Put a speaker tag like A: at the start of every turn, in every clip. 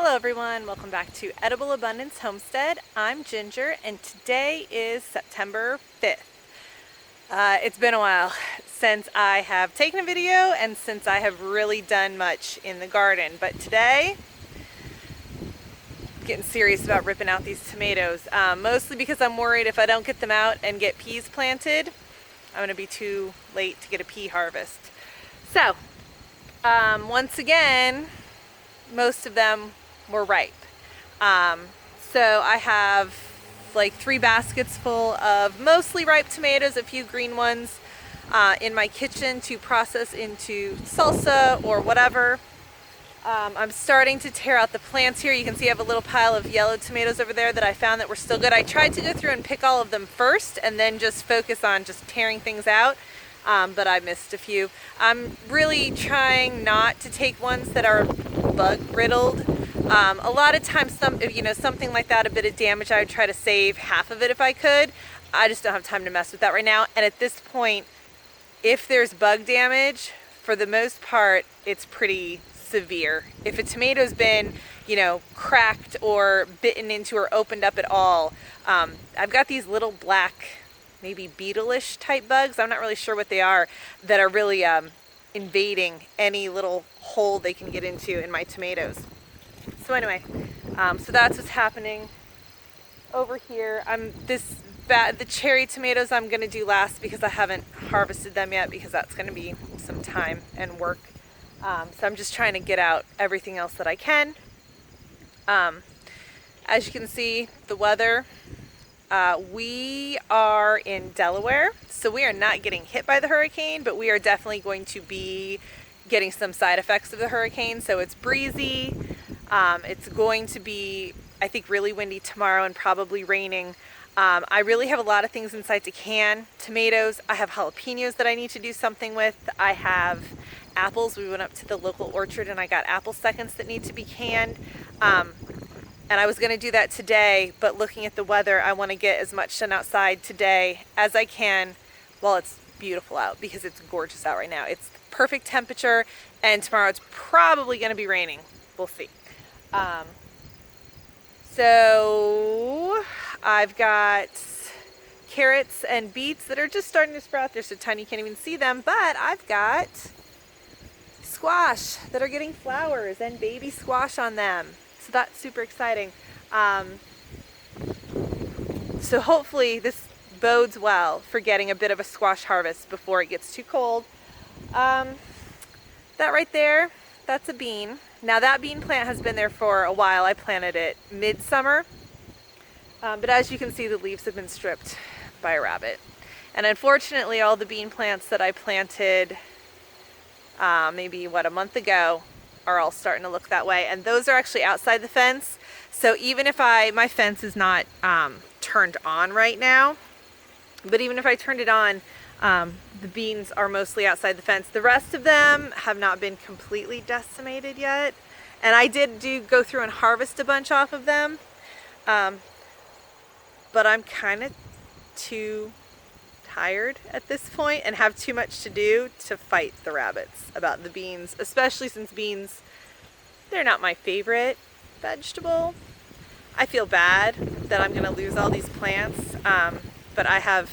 A: Hello everyone, welcome back to Edible Abundance Homestead. I'm Ginger and today is September 5th. It's been a while since I have taken a video and since I have really done much in the garden, but today I'm getting serious about ripping out these tomatoes, mostly because I'm worried if I don't get them out and get peas planted, I'm going to be too late to get a pea harvest. So, once again, most of them were ripe. So I have like 3 baskets full of mostly ripe tomatoes, a few green ones in my kitchen to process into salsa or whatever. I'm starting to tear out the plants here. You can see I have a little pile of yellow tomatoes over there that I found that were still good. I tried to go through and pick all of them first and then just focus on just tearing things out. But I missed a few. I'm really trying not to take ones that are bug riddled. A lot of times, something like that, a bit of damage, I would try to save half of it if I could. I just don't have time to mess with that right now. And at this point, if there's bug damage, for the most part, it's pretty severe. If a tomato's been, cracked or bitten into or opened up at all, I've got these little black, maybe beetle-ish type bugs, I'm not really sure what they are, that are really invading any little hole they can get into in my tomatoes. So anyway, so that's what's happening over here. The cherry tomatoes I'm going to do last because I haven't harvested them yet, because that's going to be some time and work. So I'm just trying to get out everything else that I can. As you can see, the weather, we are in Delaware, so we are not getting hit by the hurricane, but we are definitely going to be getting some side effects of the hurricane. So it's breezy. It's going to be, I think, really windy tomorrow and probably raining. I really have a lot of things inside to can. Tomatoes, I have jalapenos that I need to do something with. I have apples. We went up to the local orchard and I got apple seconds that need to be canned. And I was going to do that today, but looking at the weather, I want to get as much done outside today as I can while it's beautiful out, because it's gorgeous out right now. It's perfect temperature, and tomorrow it's probably going to be raining. We'll see. So I've got carrots and beets that are just starting to sprout. They're so tiny you can't even see them, but I've got squash that are getting flowers and baby squash on them. So that's super exciting. So hopefully this bodes well for getting a bit of a squash harvest before it gets too cold. That right there, that's a bean. Now that bean plant has been there for a while. I planted it midsummer. But as you can see, the leaves have been stripped by a rabbit. And unfortunately, all the bean plants that I planted maybe, a month ago, are all starting to look that way, and those are actually outside the fence. So even if my fence is not turned on right now, but even if I turned it on, the beans are mostly outside the fence. The rest of them have not been completely decimated yet, and I did go through and harvest a bunch off of them, but I'm kind of too tired at this point and have too much to do to fight the rabbits about the beans, especially since beans, they're not my favorite vegetable. I feel bad that I'm going to lose all these plants, but I have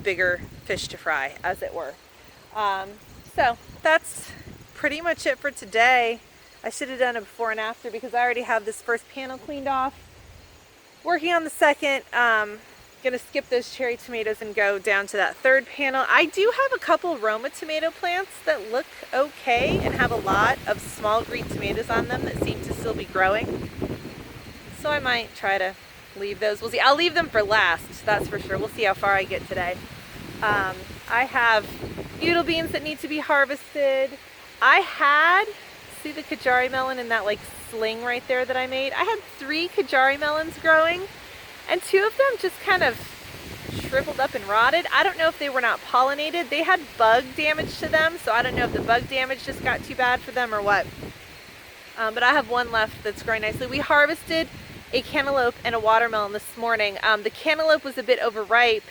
A: bigger fish to fry, as it were. So that's pretty much it for today. I should have done a before and after because I already have this first panel cleaned off. Working on the second. Gonna skip those cherry tomatoes and go down to that third panel. I do have a couple Roma tomato plants that look okay and have a lot of small green tomatoes on them that seem to still be growing. So I might try to leave those. We'll see. I'll leave them for last, that's for sure. We'll see how far I get today. I have beetle beans that need to be harvested. See the Kajari melon in that sling right there that I made? I had 3 Kajari melons growing, and 2 of them just kind of shriveled up and rotted. I don't know if they were not pollinated. They had bug damage to them, so I don't know if the bug damage just got too bad for them or what. But I have 1 left that's growing nicely. We harvested a cantaloupe and a watermelon this morning. The cantaloupe was a bit overripe.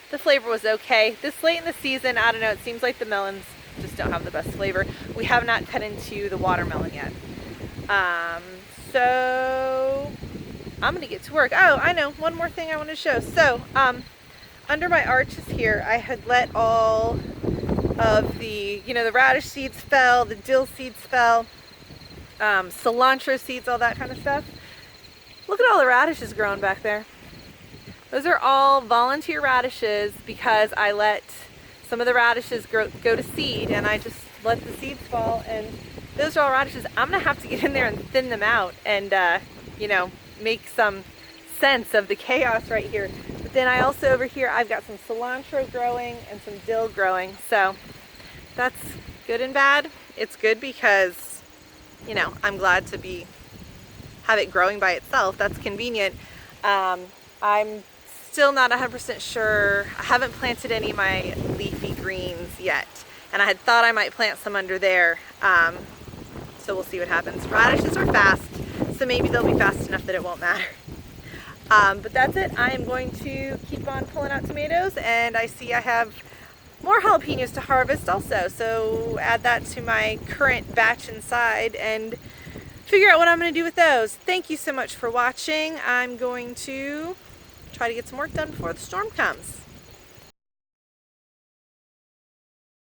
A: The flavor was okay. This late in the season, I don't know, it seems like the melons just don't have the best flavor. We have not cut into the watermelon yet. So I'm gonna get to work. Oh, I know, one more thing I want to show. So under my arches here, I had let all of the, the radish seeds fell, the dill seeds fell, cilantro seeds, all that kind of stuff. Look at all the radishes growing back there. Those are all volunteer radishes because I let some of the radishes go to seed, and I just let the seeds fall, and those are all radishes. I'm gonna have to get in there and thin them out and make some sense of the chaos right here. But then I also, over here, I've got some cilantro growing and some dill growing. So that's good and bad. It's good because, I'm glad to have it growing by itself. That's convenient. I'm still not 100% sure. I haven't planted any of my leafy greens yet. And I had thought I might plant some under there. So we'll see what happens. Radishes are fast, so maybe they'll be fast enough that it won't matter. But that's it. I am going to keep on pulling out tomatoes, and I see I have more jalapenos to harvest also. So add that to my current batch inside and figure out what I'm going to do with those. Thank you so much for watching. I'm going to try to get some work done before the storm comes.